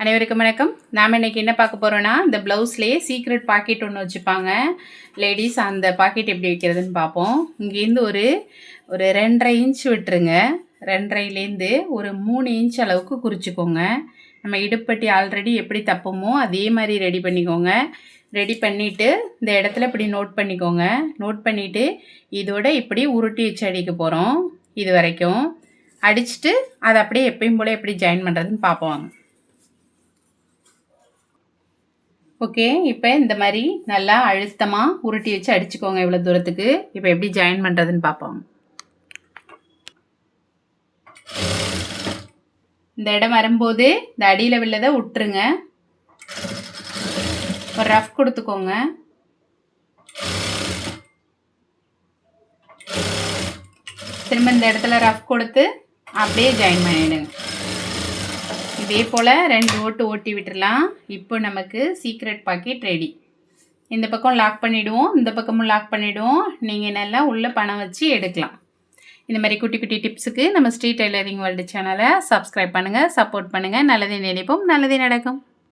அனைவருக்கும் வணக்கம். நாம் இன்னைக்கு என்ன பார்க்க போகிறோன்னா, இந்த ப்ளவுஸ்லேயே சீக்ரெட் பாக்கெட் ஒன்று வச்சுப்பாங்க லேடிஸ். அந்த பாக்கெட் எப்படி வைக்கிறதுன்னு பார்ப்போம். இங்கேருந்து ஒரு 2.5 இன்ச் விட்டுருங்க. 2.5லேருந்து ஒரு 3 இன்ச் அளவுக்கு குறிச்சிக்கோங்க. நம்ம இடுப்பட்டி ஆல்ரெடி எப்படி தப்போமோ அதே மாதிரி ரெடி பண்ணிக்கோங்க. ரெடி பண்ணிவிட்டு இந்த இடத்துல இப்படி நோட் பண்ணிக்கோங்க. நோட் பண்ணிவிட்டு இதோட இப்படி உருட்டி வச்சு அடிக்க போகிறோம். இது வரைக்கும் அடிச்சுட்டு அதை அப்படியே எப்பயும் போல் எப்படி ஜாயின் பண்ணுறதுன்னு பார்ப்போம். ஓகே, இப்போ இந்த மாதிரி நல்லா அழுத்தமாக உருட்டி வச்சு அடிச்சுக்கோங்க இவ்வளோ தூரத்துக்கு. இப்போ எப்படி ஜாயின் பண்ணுறதுன்னு பார்ப்போம். இந்த இடம் வரும்போது இந்த அடியில் வில்லதை விட்டுருங்க. ஒரு ரஃப் கொடுத்துக்கோங்க. திரும்ப இந்த இடத்துல ரஃப் கொடுத்து அப்படியே ஜாயின் பண்ணிவிடுங்க. இதே போல் 2 ஓட்டு ஓட்டி விட்டுடலாம். இப்போ நமக்கு சீக்ரெட் பாக்கெட் ரெடி. இந்த பக்கம் லாக் பண்ணிவிடுவோம், இந்த பக்கமும் லாக் பண்ணிவிடுவோம். நீங்கள் நல்லா உள்ளே பணம் வச்சு எடுக்கலாம். இந்த மாதிரி குட்டி குட்டி டிப்ஸுக்கு நம்ம ஸ்ரீ டெய்லரிங் வேர்ல்டு சேனலை சப்ஸ்கிரைப் பண்ணுங்கள், சப்போர்ட் பண்ணுங்கள். நல்லதே நினைப்போம், நல்லதே நடக்கும்.